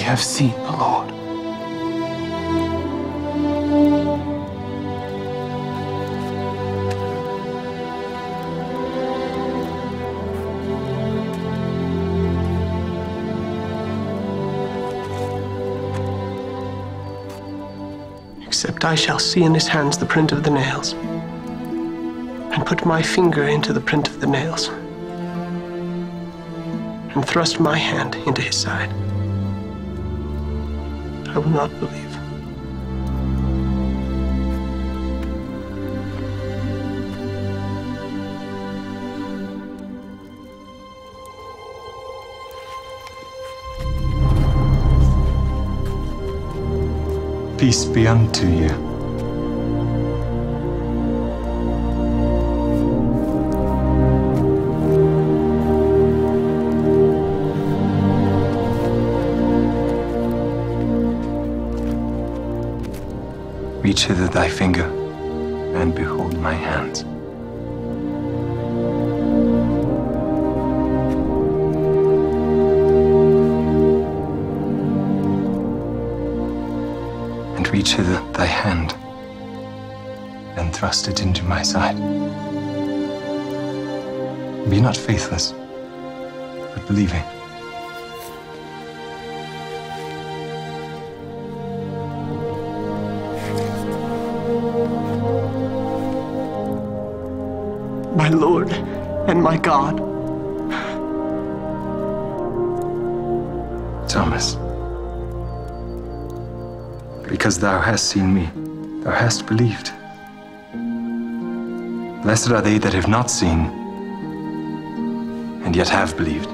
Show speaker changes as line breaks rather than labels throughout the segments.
have seen the Lord. Except I shall see in his hands the print of the nails, and put my finger into the print of the nails, and thrust my hand into his side, I will not believe.
Peace be unto you. Reach hither thy finger, and behold my hands. And reach hither thy hand, and thrust it into my side. Be not faithless, but believing.
My Lord and my God.
Thomas, because thou hast seen me, thou hast believed. Blessed are they that have not seen, and yet have believed.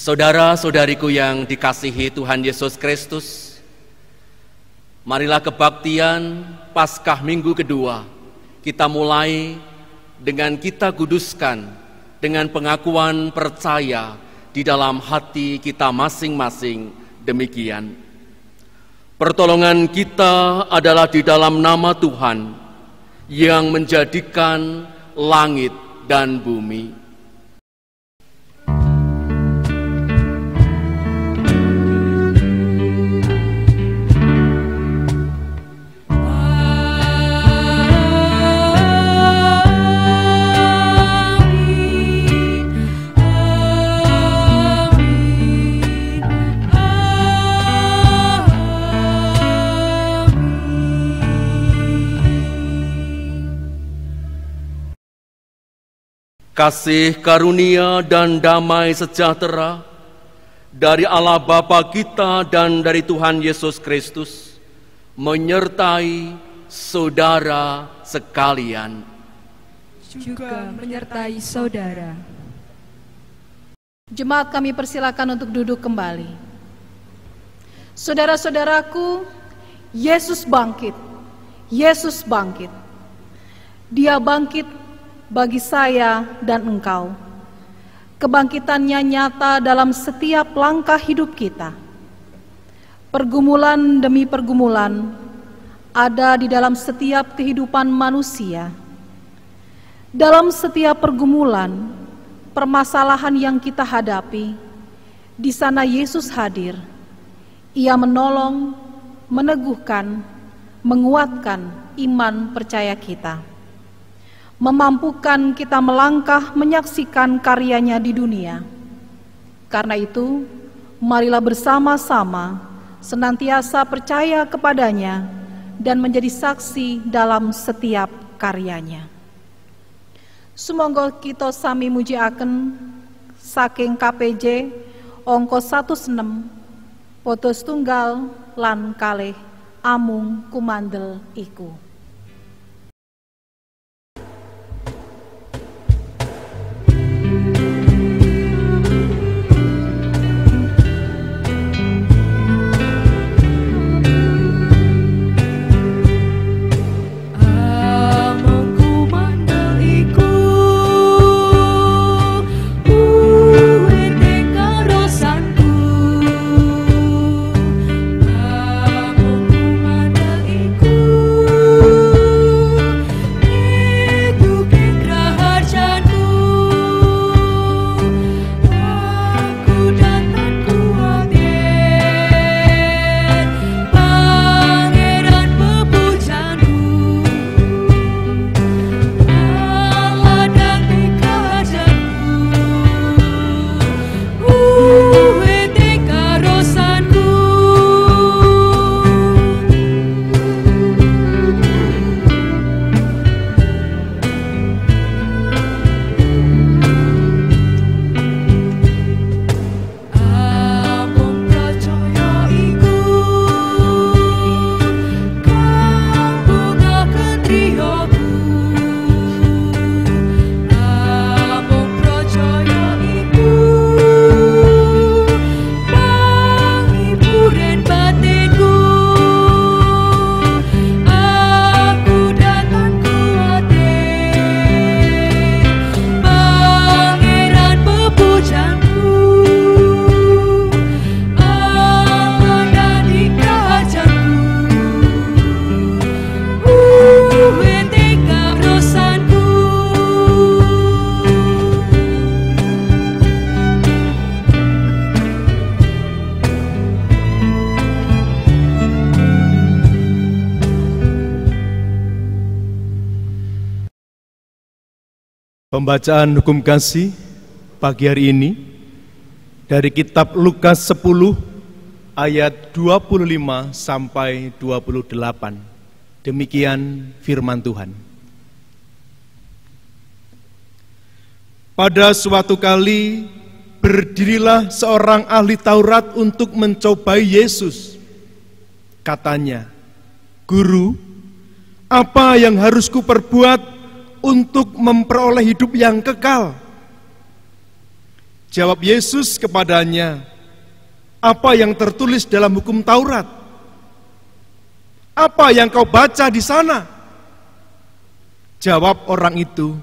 Saudara-saudariku yang dikasihi Tuhan Yesus Kristus, marilah kebaktian Paskah minggu kedua kita mulai dengan kita kuduskan dengan pengakuan percaya di dalam hati kita masing-masing demikian. Pertolongan kita adalah di dalam nama Tuhan yang menjadikan langit dan bumi. Kasih karunia dan damai sejahtera dari Allah Bapa kita dan dari Tuhan Yesus Kristus menyertai saudara sekalian.
Juga menyertai saudara. Jemaat kami persilakan untuk duduk kembali. Saudara-saudaraku, Yesus bangkit. Yesus bangkit. Dia bangkit bagi saya dan engkau. Kebangkitannya nyata dalam setiap langkah hidup kita. Pergumulan demi pergumulan ada di dalam setiap kehidupan manusia. Dalam setiap pergumulan, permasalahan yang kita hadapi, di sana Yesus hadir. Ia menolong, meneguhkan, menguatkan iman percaya kita, memampukan kita melangkah menyaksikan karyanya di dunia. Karena itu, marilah bersama-sama senantiasa percaya kepadanya dan menjadi saksi dalam setiap karyanya. Sumangga kita sami mujiaken saking KPJ angka 16 poto setunggal lan kalih amung kumandel iku.
Amung kumandel Pembacaan hukum kasih pagi hari ini dari kitab Lukas 10 ayat 25 sampai 28. Demikian firman Tuhan. Pada suatu kali berdirilah seorang ahli Taurat untuk mencobai Yesus. Katanya, "Guru, apa yang harus kuperbuat untuk memperoleh hidup yang kekal?" Jawab Yesus kepadanya, "Apa yang tertulis dalam hukum Taurat? Apa yang kau baca di sana?" Jawab orang itu,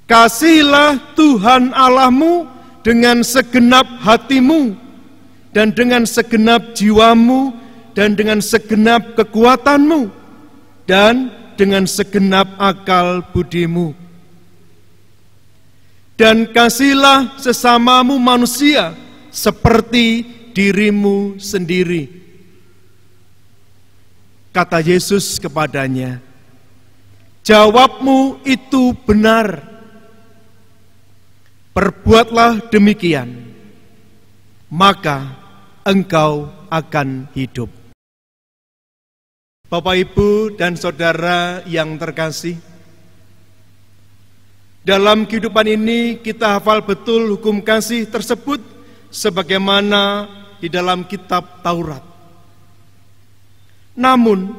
"Kasihilah Tuhan Allahmu dengan segenap hatimu, dan dengan segenap jiwamu, dan dengan segenap kekuatanmu, dan dengan segenap akal budimu. Dan kasihilah sesamamu manusia seperti dirimu sendiri." Kata Yesus kepadanya, "Jawabmu itu benar. Perbuatlah demikian, maka engkau akan hidup." Bapak, Ibu, dan Saudara yang terkasih, dalam kehidupan ini kita hafal betul hukum kasih tersebut sebagaimana di dalam kitab Taurat. Namun,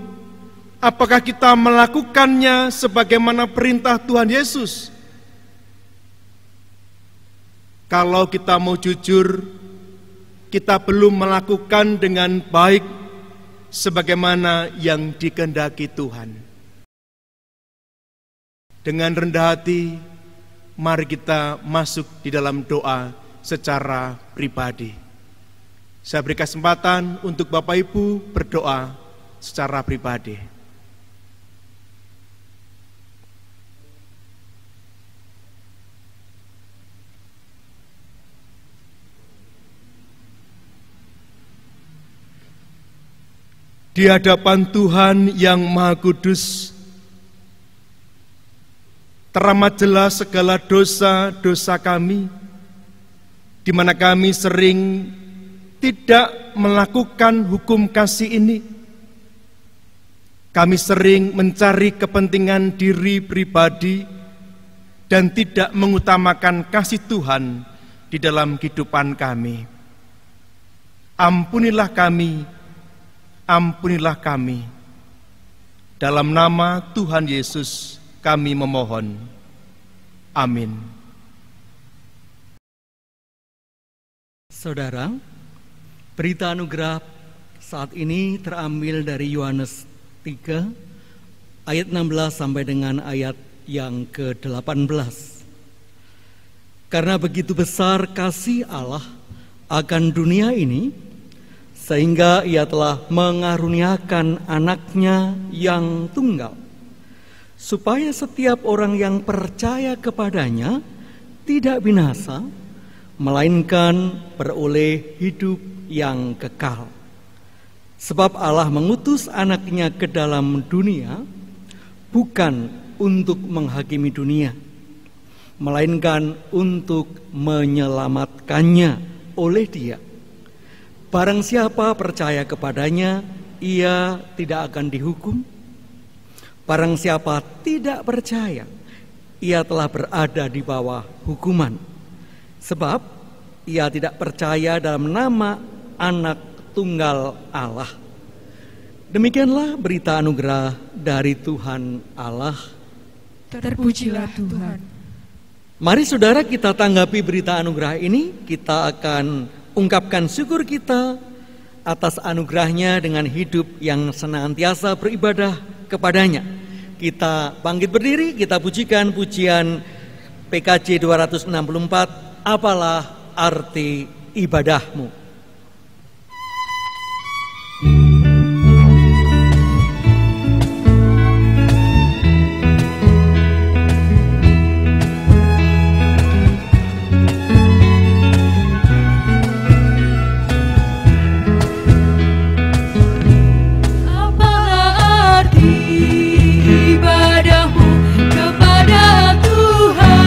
apakah kita melakukannya sebagaimana perintah Tuhan Yesus? Kalau kita mau jujur, kita belum melakukan dengan baik sebagaimana yang dikehendaki Tuhan. Dengan rendah hati, mari kita masuk di dalam doa secara pribadi. Saya beri kesempatan untuk Bapak Ibu berdoa secara pribadi. Di hadapan Tuhan yang Maha Kudus, teramat jelas segala dosa-dosa kami, di mana kami sering tidak melakukan hukum kasih ini. Kami sering mencari kepentingan diri pribadi dan tidak mengutamakan kasih Tuhan di dalam kehidupan kami. Ampunilah kami. Ampunilah kami. Dalam nama Tuhan Yesus kami memohon. Amin.
Saudara, berita anugerah saat ini terambil dari Yohanes 3 ayat 16 sampai dengan ayat yang ke-18. Karena begitu besar kasih Allah akan dunia ini, sehingga Ia telah mengaruniakan anaknya yang tunggal, supaya setiap orang yang percaya kepadanya tidak binasa, melainkan beroleh hidup yang kekal. Sebab Allah mengutus anaknya ke dalam dunia, bukan untuk menghakimi dunia, melainkan untuk menyelamatkannya oleh Dia. Barang siapa percaya kepadanya, ia tidak akan dihukum. Barang siapa tidak percaya, ia telah berada di bawah hukuman. Sebab ia tidak percaya dalam nama Anak Tunggal Allah. Demikianlah berita anugerah dari Tuhan Allah.
Terpujilah Tuhan.
Mari saudara kita tanggapi berita anugerah ini. Kita akan ungkapkan syukur kita atas anugerahnya dengan hidup yang senantiasa beribadah kepadanya. Kita bangkit berdiri, kita pujikan pujian PKJ 264, Apalah Arti Ibadahmu.
Ibadahmu kepada Tuhan.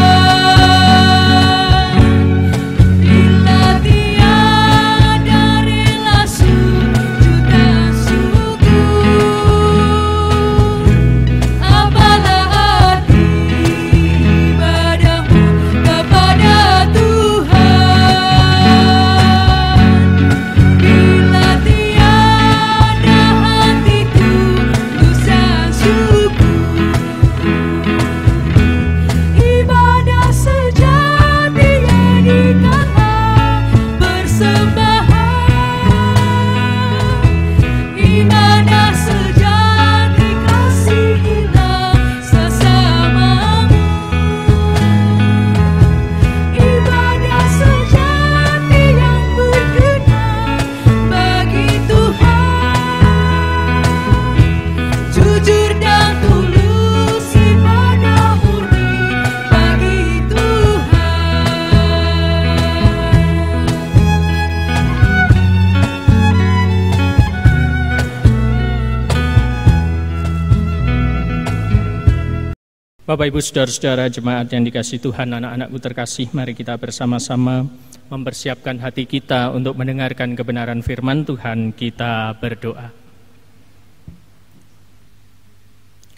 Bapak, Ibu, Saudara-saudara jemaat yang dikasihi Tuhan, anak-anakku terkasih, mari kita bersama-sama mempersiapkan hati kita untuk mendengarkan kebenaran firman Tuhan. Kita berdoa.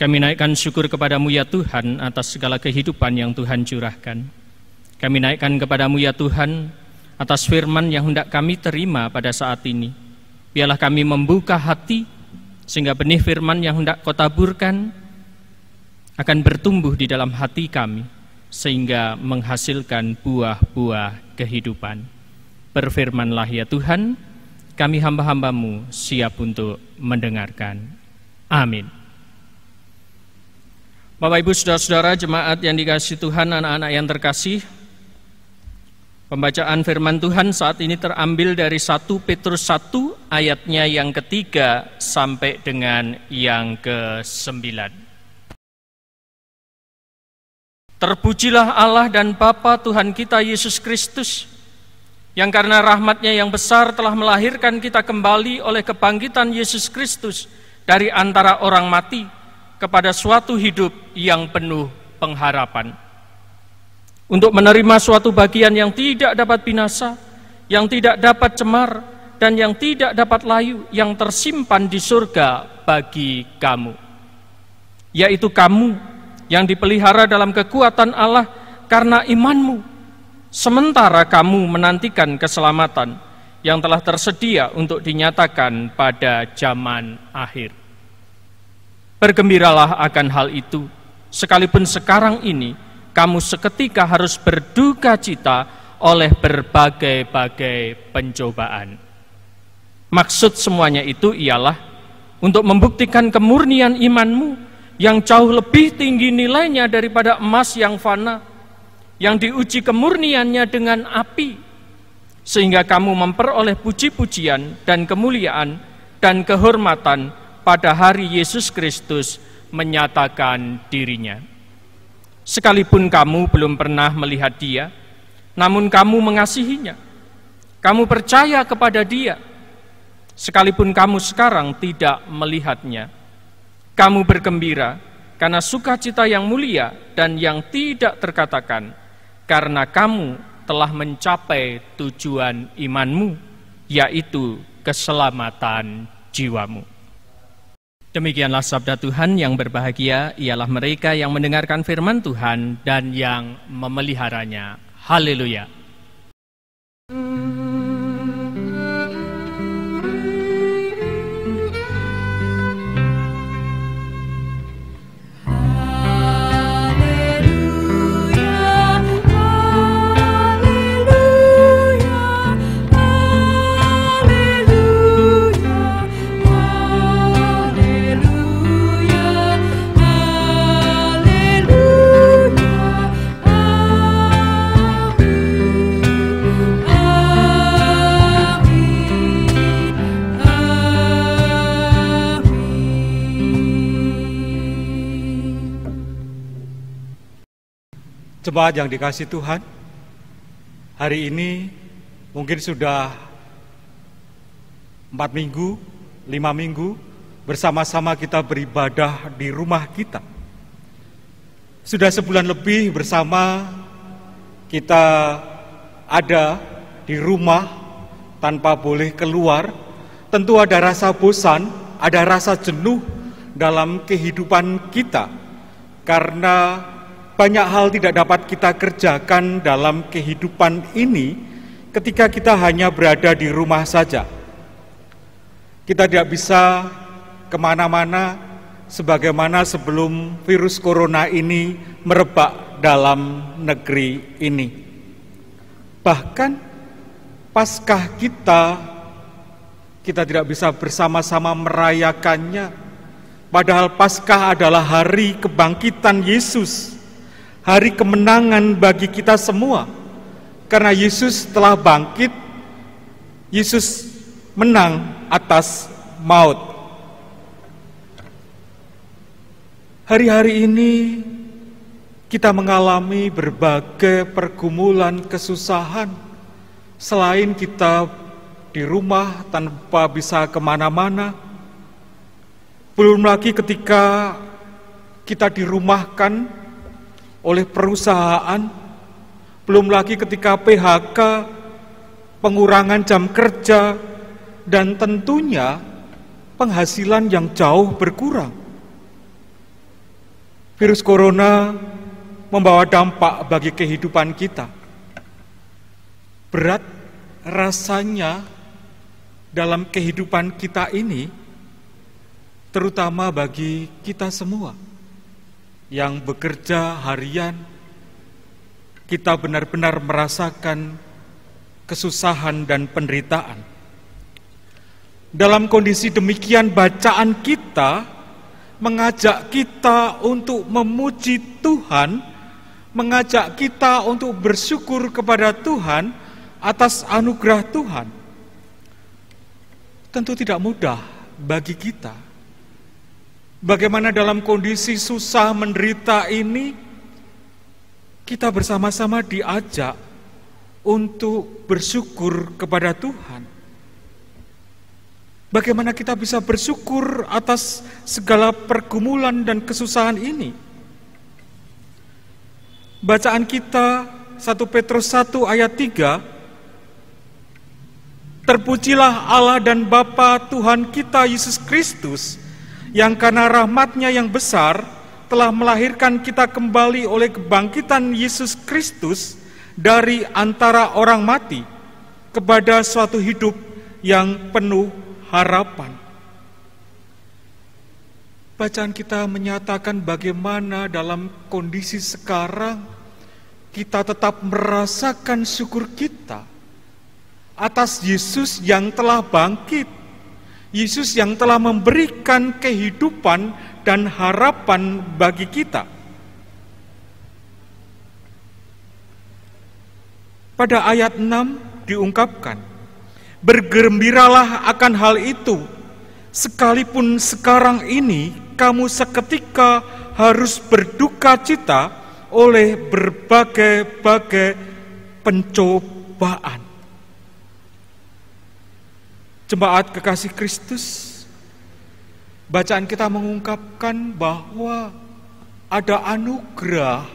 Kami naikkan syukur kepadamu ya Tuhan atas segala kehidupan yang Tuhan curahkan. Kami naikkan kepadamu ya Tuhan atas firman yang hendak kami terima pada saat ini. Biarlah kami membuka hati sehingga benih firman yang hendak Kau taburkan akan bertumbuh di dalam hati kami, sehingga menghasilkan buah-buah kehidupan. Berfirmanlah ya Tuhan, kami hamba-hamba-Mu siap untuk mendengarkan. Amin. Bapak, Ibu, Saudara-saudara jemaat yang dikasihi Tuhan, anak-anak yang terkasih, pembacaan firman Tuhan saat ini terambil dari 1 Petrus 1 ayatnya yang ketiga sampai dengan yang ke-9. Terpujilah Allah dan Bapa Tuhan kita Yesus Kristus, yang karena rahmat-Nya yang besar telah melahirkan kita kembali oleh kebangkitan Yesus Kristus dari antara orang mati kepada suatu hidup yang penuh pengharapan. Untuk menerima suatu bagian yang tidak dapat binasa, yang tidak dapat cemar, dan yang tidak dapat layu, yang tersimpan di surga bagi kamu. Yaitu kamu yang dipelihara dalam kekuatan Allah karena imanmu, sementara kamu menantikan keselamatan yang telah tersedia untuk dinyatakan pada zaman akhir. Bergembiralah akan hal itu, sekalipun sekarang ini kamu seketika harus berduka cita oleh berbagai-bagai pencobaan. Maksud semuanya itu ialah untuk membuktikan kemurnian imanmu yang jauh lebih tinggi nilainya daripada emas yang fana, yang diuji kemurniannya dengan api, sehingga kamu memperoleh puji-pujian dan kemuliaan dan kehormatan pada hari Yesus Kristus menyatakan dirinya. Sekalipun kamu belum pernah melihat Dia, namun kamu mengasihinya, kamu percaya kepada Dia, sekalipun kamu sekarang tidak melihatnya. Kamu bergembira karena sukacita yang mulia dan yang tidak terkatakan, karena kamu telah mencapai tujuan imanmu, yaitu keselamatan jiwamu. Demikianlah sabda Tuhan. Yang berbahagia ialah mereka yang mendengarkan firman Tuhan dan yang memeliharanya. Haleluya.
Jemaat yang dikasihi Tuhan, hari ini mungkin sudah 4 minggu, 5 minggu bersama-sama kita beribadah di rumah kita. Sudah sebulan lebih bersama kita ada di rumah tanpa boleh keluar. Tentu ada rasa bosan, ada rasa jenuh dalam kehidupan kita, karena banyak hal tidak dapat kita kerjakan dalam kehidupan ini ketika kita hanya berada di rumah saja. Kita tidak bisa kemana-mana sebagaimana sebelum virus corona ini merebak dalam negeri ini. Bahkan Paskah kita tidak bisa bersama-sama merayakannya, padahal Paskah adalah hari kebangkitan Yesus, hari kemenangan bagi kita semua. Karena Yesus telah bangkit, Yesus menang atas maut. Hari-hari ini kita mengalami berbagai pergumulan kesusahan. Selain kita di rumah tanpa bisa kemana-mana, belum lagi ketika kita dirumahkan oleh perusahaan, belum lagi ketika PHK, pengurangan jam kerja, dan tentunya penghasilan yang jauh berkurang. Virus corona membawa dampak bagi kehidupan kita. Berat rasanya dalam kehidupan kita ini, terutama bagi kita semua yang bekerja harian. Kita benar-benar merasakan kesusahan dan penderitaan. Dalam kondisi demikian, bacaan kita mengajak kita untuk memuji Tuhan, mengajak kita untuk bersyukur kepada Tuhan atas anugerah Tuhan. Tentu tidak mudah bagi kita. Bagaimana dalam kondisi susah menderita ini, kita bersama-sama diajak untuk bersyukur kepada Tuhan. Bagaimana kita bisa bersyukur atas segala pergumulan dan kesusahan ini? Bacaan kita 1 Petrus 1 ayat 3, terpujilah Allah dan Bapa Tuhan kita Yesus Kristus, yang karena rahmat-Nya yang besar telah melahirkan kita kembali oleh kebangkitan Yesus Kristus dari antara orang mati kepada suatu hidup yang penuh harapan. Bacaan kita menyatakan bagaimana dalam kondisi sekarang kita tetap merasakan syukur kita atas Yesus yang telah bangkit, Yesus yang telah memberikan kehidupan dan harapan bagi kita. Pada ayat 6 diungkapkan, bergembiralah akan hal itu, sekalipun sekarang ini kamu seketika harus berduka cita oleh berbagai-bagai pencobaan. Jemaat kekasih Kristus, bacaan kita mengungkapkan bahwa ada anugerah,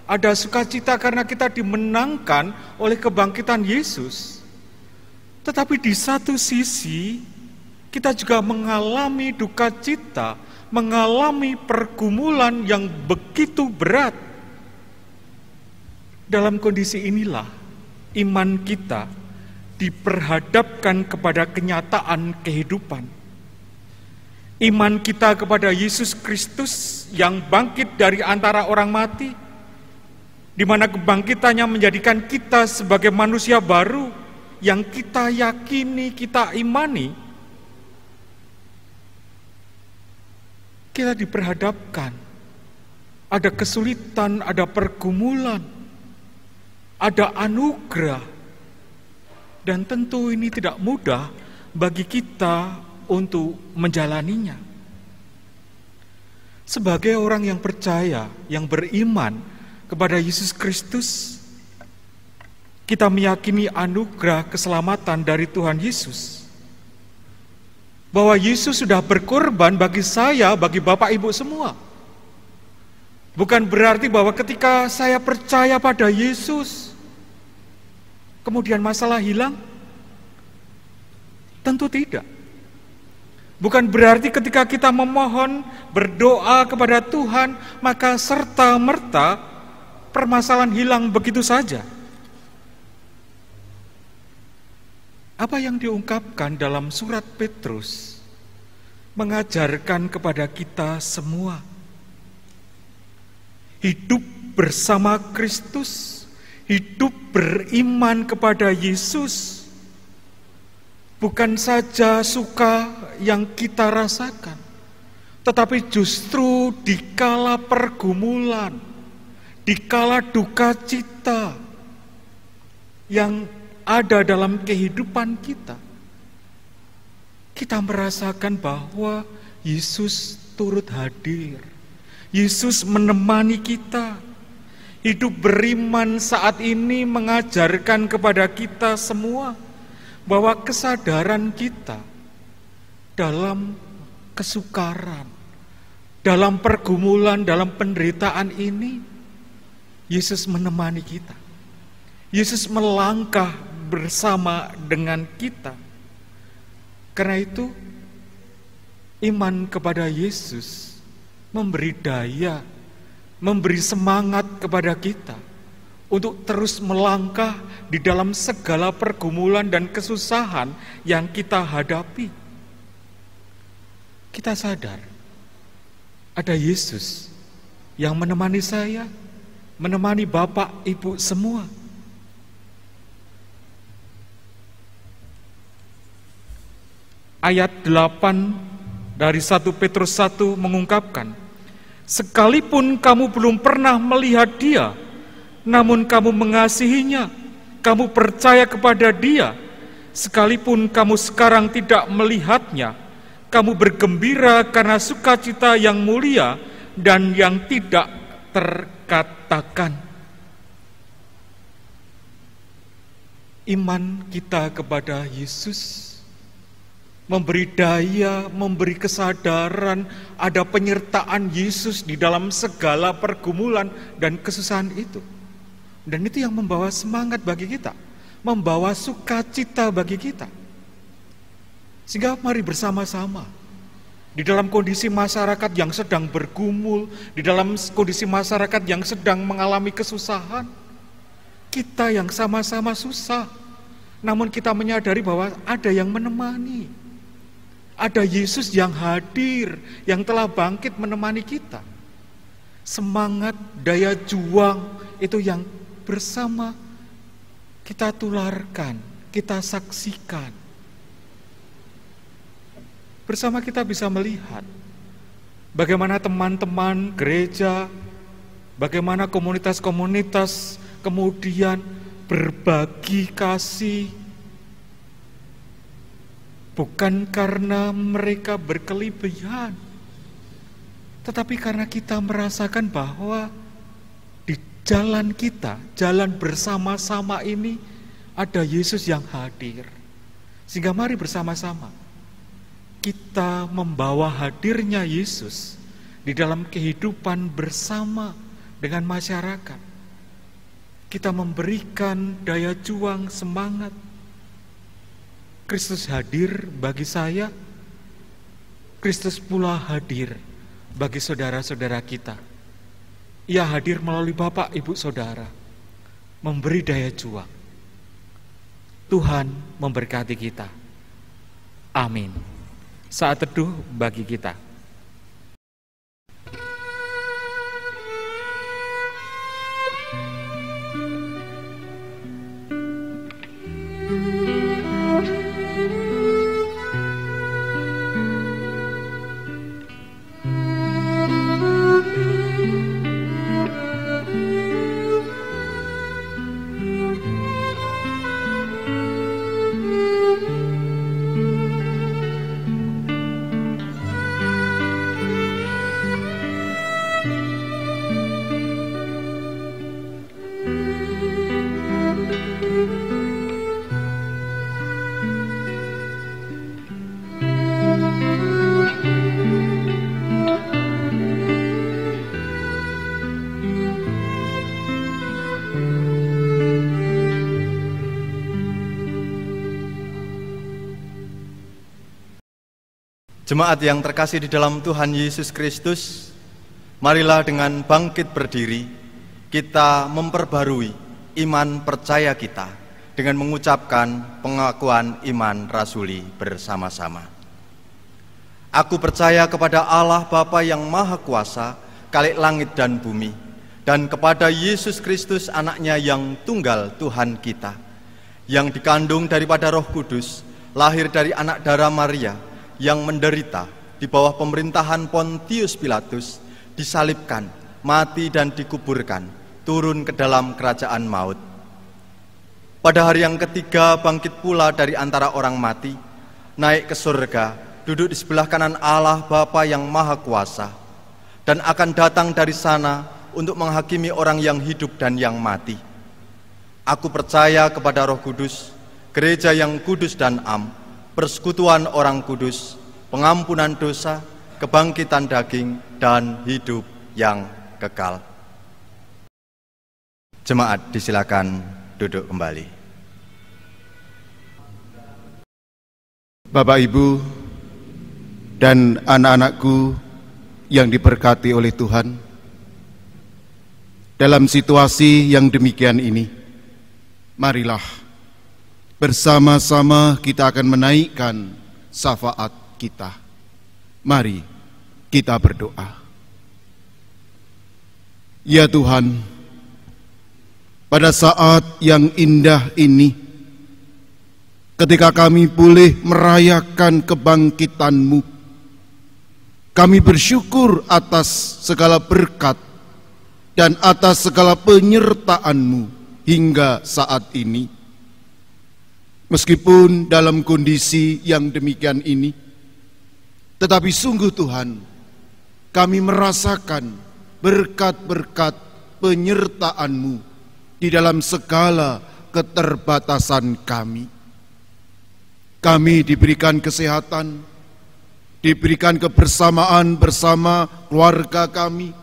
ada sukacita karena kita dimenangkan oleh kebangkitan Yesus. Tetapi di satu sisi, kita juga mengalami duka cita, mengalami pergumulan yang begitu berat. Dalam kondisi inilah, iman kita diperhadapkan kepada kenyataan kehidupan. Iman kita kepada Yesus Kristus yang bangkit dari antara orang mati, di mana kebangkitannya menjadikan kita sebagai manusia baru yang kita yakini, kita imani. Kita diperhadapkan, ada kesulitan, ada pergumulan, ada anugerah, dan tentu ini tidak mudah bagi kita untuk menjalaninya. Sebagai orang yang percaya, yang beriman kepada Yesus Kristus, kita meyakini anugerah keselamatan dari Tuhan Yesus. Bahwa Yesus sudah berkorban bagi saya, bagi Bapak Ibu semua. Bukan berarti bahwa ketika saya percaya pada Yesus, kemudian masalah hilang? Tentu tidak. Bukan berarti ketika kita memohon, berdoa kepada Tuhan, maka serta-merta permasalahan hilang begitu saja. Apa yang diungkapkan dalam surat Petrus mengajarkan kepada kita semua, hidup bersama Kristus, hidup beriman kepada Yesus, bukan saja suka yang kita rasakan, tetapi justru dikala pergumulan, dikala duka cita yang ada dalam kehidupan kita, kita merasakan bahwa Yesus turut hadir, Yesus menemani kita. Hidup beriman saat ini mengajarkan kepada kita semua bahwa kesadaran kita dalam kesukaran, dalam pergumulan, dalam penderitaan ini Yesus menemani kita. Yesus melangkah bersama dengan kita. Karena itu, iman kepada Yesus memberi daya, memberi semangat kepada kita untuk terus melangkah di dalam segala pergumulan dan kesusahan yang kita hadapi. Kita sadar, ada Yesus yang menemani saya, menemani Bapak, Ibu semua. Ayat 8 dari 1 Petrus 1 mengungkapkan, sekalipun kamu belum pernah melihat Dia, namun kamu mengasihinya, kamu percaya kepada Dia, sekalipun kamu sekarang tidak melihatnya, kamu bergembira karena sukacita yang mulia dan yang tidak terkatakan. Iman kita kepada Yesus memberi daya, memberi kesadaran, ada penyertaan Yesus di dalam segala pergumulan dan kesusahan itu. Dan itu yang membawa semangat bagi kita, membawa sukacita bagi kita. Sehingga mari bersama-sama, di dalam kondisi masyarakat yang sedang bergumul, di dalam kondisi masyarakat yang sedang mengalami kesusahan, kita yang sama-sama susah, namun kita menyadari bahwa ada yang menemani. Ada Yesus yang hadir, yang telah bangkit menemani kita. Semangat, daya juang itu yang bersama kita tularkan, kita saksikan. Bersama kita bisa melihat bagaimana teman-teman gereja, bagaimana komunitas-komunitas kemudian berbagi kasih, bukan karena mereka berkelebihan, tetapi karena kita merasakan bahwa di jalan kita, jalan bersama-sama ini ada Yesus yang hadir. Sehingga mari bersama-sama kita membawa hadirnya Yesus di dalam kehidupan bersama dengan masyarakat. Kita memberikan daya juang, semangat. Kristus hadir bagi saya, Kristus pula hadir bagi saudara-saudara kita. Ia hadir melalui Bapak, Ibu, Saudara, memberi daya juang. Tuhan memberkati kita. Amin. Saat teduh bagi kita.
Jemaat yang terkasih di dalam Tuhan Yesus Kristus, marilah dengan bangkit berdiri, kita memperbarui iman percaya kita dengan mengucapkan pengakuan iman rasuli bersama-sama. Aku percaya kepada Allah Bapa yang Maha Kuasa, Khalik langit dan bumi, dan kepada Yesus Kristus anaknya yang tunggal Tuhan kita, yang dikandung daripada Roh Kudus, lahir dari anak darah Maria, yang menderita di bawah pemerintahan Pontius Pilatus, disalibkan, mati dan dikuburkan, turun ke dalam kerajaan maut. Pada hari yang ketiga bangkit pula dari antara orang mati, naik ke surga, duduk di sebelah kanan Allah Bapa yang Maha Kuasa, dan akan datang dari sana untuk menghakimi orang yang hidup dan yang mati. Aku percaya kepada Roh Kudus, gereja yang kudus dan am, persekutuan orang kudus, pengampunan dosa, kebangkitan daging, dan hidup yang kekal. Jemaat disilakan duduk kembali.
Bapak, Ibu, dan anak-anakku yang diberkati oleh Tuhan, dalam situasi yang demikian ini, marilah bersama-sama kita akan menaikkan syafaat kita. Mari kita berdoa. Ya Tuhan, pada saat yang indah ini, ketika kami boleh merayakan kebangkitan-Mu, kami bersyukur atas segala berkat dan atas segala penyertaan-Mu hingga saat ini. Meskipun dalam kondisi yang demikian ini, tetapi sungguh Tuhan, kami merasakan berkat-berkat penyertaan-Mu di dalam segala keterbatasan kami. Kami diberikan kesehatan, diberikan kebersamaan bersama keluarga kami,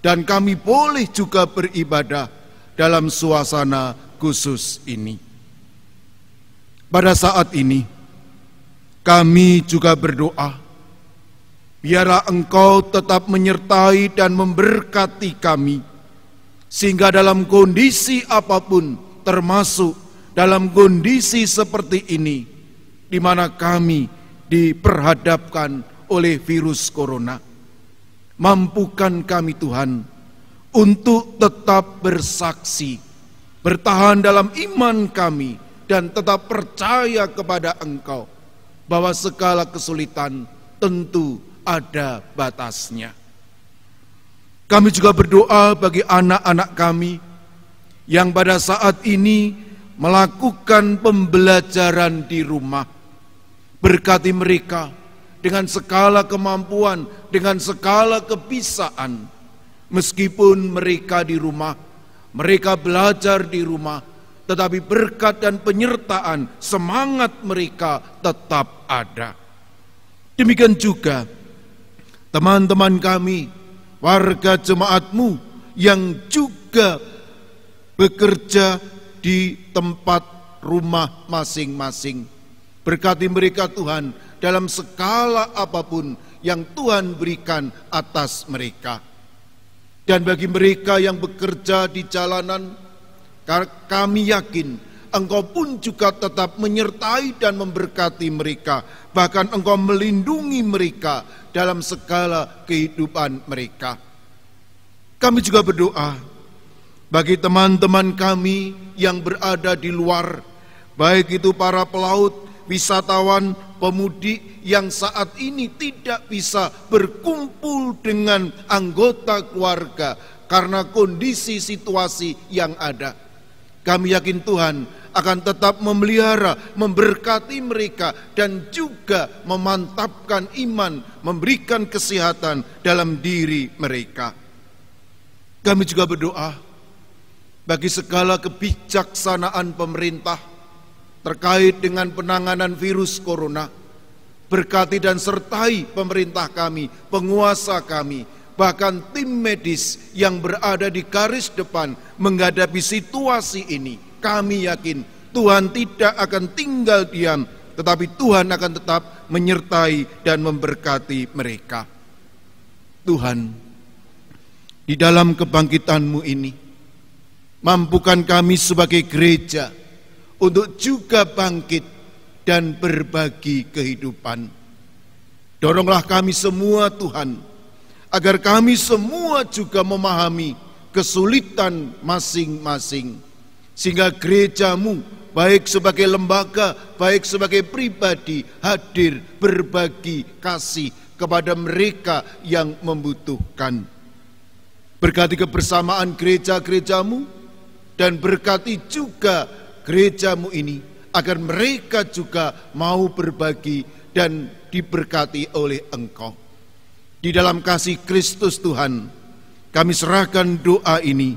dan kami boleh juga beribadah dalam suasana khusus ini. Pada saat ini, kami juga berdoa, biarlah Engkau tetap menyertai dan memberkati kami, sehingga dalam kondisi apapun, termasuk dalam kondisi seperti ini, di mana kami diperhadapkan oleh virus corona, mampukan kami Tuhan untuk tetap bersaksi, bertahan dalam iman kami, dan tetap percaya kepada Engkau, bahwa segala kesulitan tentu ada batasnya. Kami juga berdoa bagi anak-anak kami yang pada saat ini melakukan pembelajaran di rumah. Berkati mereka dengan segala kemampuan, dengan segala kebisaan. Meskipun mereka di rumah, mereka belajar di rumah, tetapi berkat dan penyertaan, semangat mereka tetap ada. Demikian juga teman-teman kami, warga jemaat-Mu yang juga bekerja di tempat rumah masing-masing. Berkati mereka Tuhan dalam segala apapun yang Tuhan berikan atas mereka. Dan bagi mereka yang bekerja di jalanan, kami yakin Engkau pun juga tetap menyertai dan memberkati mereka. Bahkan Engkau melindungi mereka dalam segala kehidupan mereka. Kami juga berdoa bagi teman-teman kami yang berada di luar, baik itu para pelaut, wisatawan, pemudik yang saat ini tidak bisa berkumpul dengan anggota keluarga karena kondisi situasi yang ada. Kami yakin Tuhan akan tetap memelihara, memberkati mereka, dan juga memantapkan iman, memberikan kesehatan dalam diri mereka. Kami juga berdoa bagi segala kebijaksanaan pemerintah terkait dengan penanganan virus corona. Berkati dan sertai pemerintah kami, penguasa kami, bahkan tim medis yang berada di garis depan menghadapi situasi ini. Kami yakin Tuhan tidak akan tinggal diam, tetapi Tuhan akan tetap menyertai dan memberkati mereka. Tuhan, di dalam kebangkitan-Mu ini, mampukan kami sebagai gereja untuk juga bangkit dan berbagi kehidupan. Doronglah kami semua Tuhan, agar kami semua juga memahami kesulitan masing-masing, sehingga gereja-Mu baik sebagai lembaga, baik sebagai pribadi, hadir berbagi kasih kepada mereka yang membutuhkan. Berkati kebersamaan gereja-gereja-Mu, dan berkati juga gereja-Mu ini, agar mereka juga mau berbagi dan diberkati oleh Engkau. Di dalam kasih Kristus Tuhan, kami serahkan doa ini,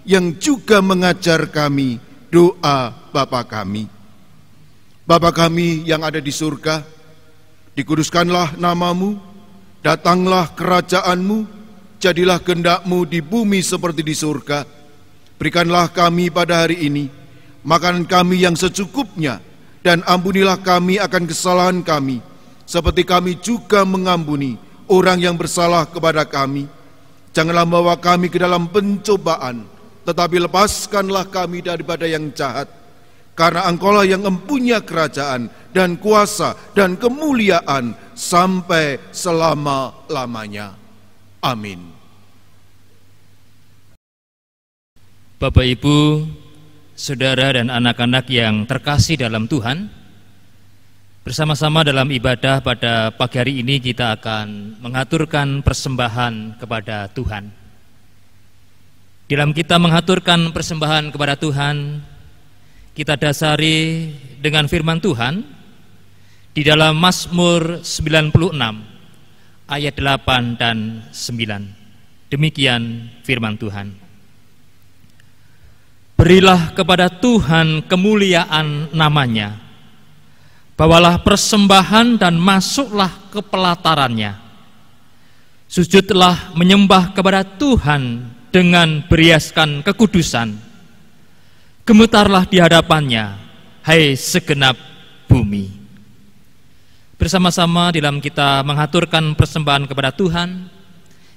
yang juga mengajar kami doa Bapa kami. Bapa kami yang ada di surga, dikuduskanlah nama-Mu, datanglah kerajaan-Mu, jadilah kehendak-Mu di bumi seperti di surga. Berikanlah kami pada hari ini makanan kami yang secukupnya, dan ampunilah kami akan kesalahan kami, seperti kami juga mengampuni orang yang bersalah kepada kami. Janganlah membawa kami ke dalam pencobaan, tetapi lepaskanlah kami daripada yang jahat. Karena Engkaulah yang mempunyai kerajaan dan kuasa dan kemuliaan sampai selama-lamanya. Amin.
Bapak, Ibu, saudara dan anak-anak yang terkasih dalam Tuhan, bersama-sama dalam ibadah pada pagi hari ini kita akan mengaturkan persembahan kepada Tuhan. Dalam kita mengaturkan persembahan kepada Tuhan, kita dasari dengan firman Tuhan di dalam Mazmur 96 ayat 8 dan 9. Demikian firman Tuhan. Berilah kepada Tuhan kemuliaan namanya, bawalah persembahan dan masuklah ke pelatarannya. Sujudlah menyembah kepada Tuhan dengan beriaskan kekudusan. Gemetarlah di hadapannya, hai segenap bumi. Bersama-sama dalam kita mengaturkan persembahan kepada Tuhan,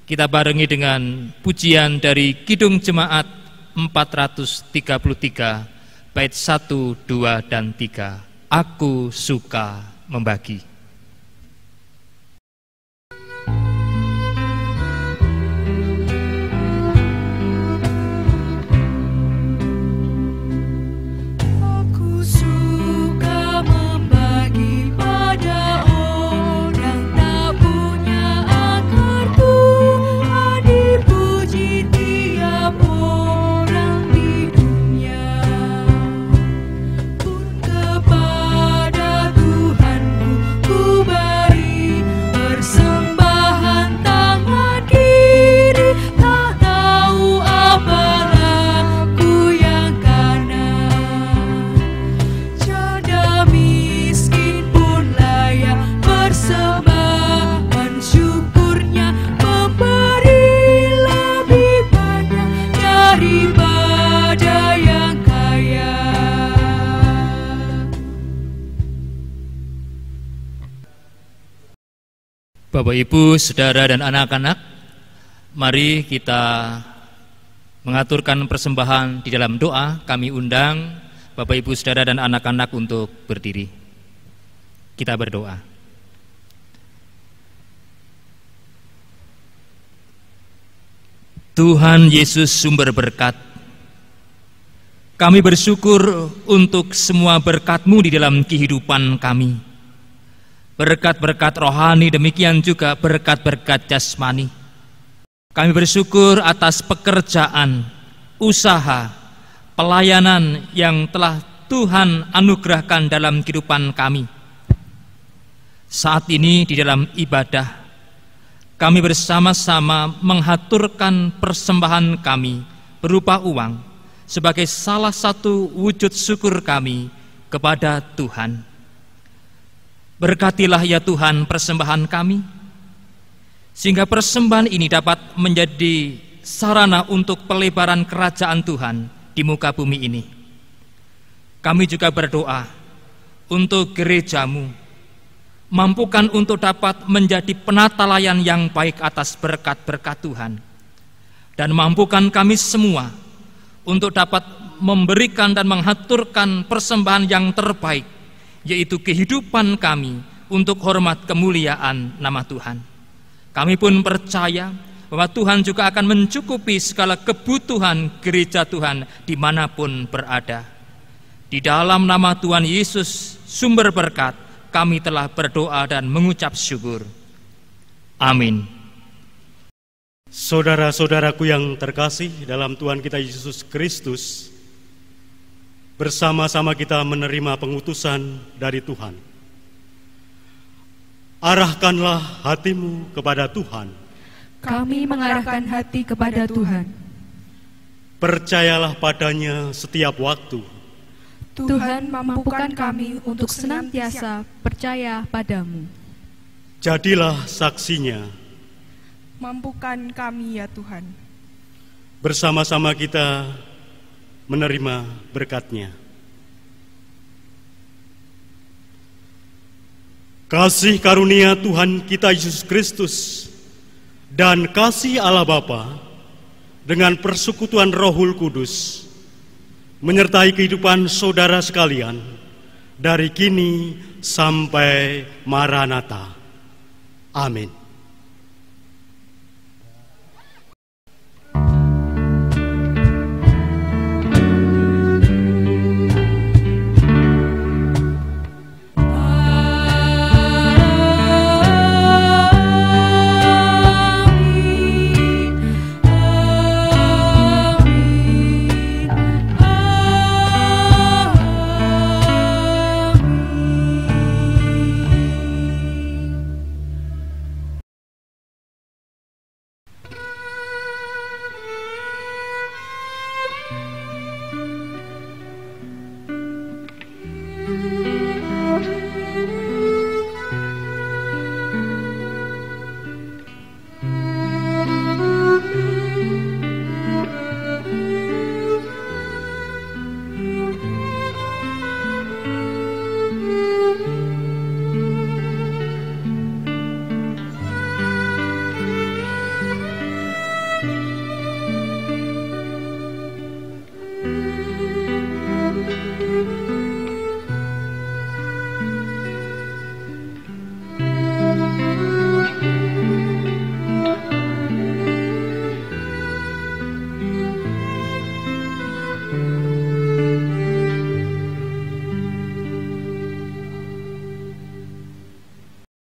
kita barengi dengan pujian dari Kidung Jemaat 433 bait 1, 2, dan 3. Aku suka membagi. Bapak, Ibu, saudara, dan anak-anak, mari kita mengaturkan persembahan di dalam doa. Kami undang Bapak, Ibu, saudara, dan anak-anak untuk berdiri. Kita berdoa. Tuhan Yesus sumber berkat, kami bersyukur untuk semua berkat-Mu di dalam kehidupan kami. Berkat-berkat rohani, demikian juga berkat-berkat jasmani. Kami bersyukur atas pekerjaan, usaha, pelayanan yang telah Tuhan anugerahkan dalam kehidupan kami. Saat ini di dalam ibadah, kami bersama-sama mengaturkan persembahan kami berupa uang sebagai salah satu wujud syukur kami kepada Tuhan. Berkatilah ya Tuhan persembahan kami, sehingga persembahan ini dapat menjadi sarana untuk pelebaran kerajaan Tuhan di muka bumi ini. Kami juga berdoa untuk gereja-Mu, mampukan untuk dapat menjadi penatalayan yang baik atas berkat-berkat Tuhan, dan mampukan kami semua untuk dapat memberikan dan mengaturkan persembahan yang terbaik, yaitu kehidupan kami untuk hormat kemuliaan nama Tuhan. Kami pun percaya bahwa Tuhan juga akan mencukupi segala kebutuhan gereja Tuhan dimanapun berada. Di dalam nama Tuhan Yesus, sumber berkat, kami telah berdoa dan mengucap syukur. Amin.
Saudara-saudaraku yang terkasih dalam Tuhan kita Yesus Kristus, bersama-sama kita menerima pengutusan dari Tuhan. Arahkanlah hatimu kepada Tuhan.
Kami mengarahkan hati kepada Tuhan.
Percayalah padanya setiap waktu.
Tuhan mampukan kami untuk senantiasa percaya padamu.
Jadilah saksinya.
Mampukan kami ya Tuhan.
Bersama-sama kita menerima berkat-Nya. Kasih karunia Tuhan kita Yesus Kristus dan kasih Allah Bapa dengan persekutuan Rohul Kudus menyertai kehidupan saudara sekalian dari kini sampai Maranatha. Amin.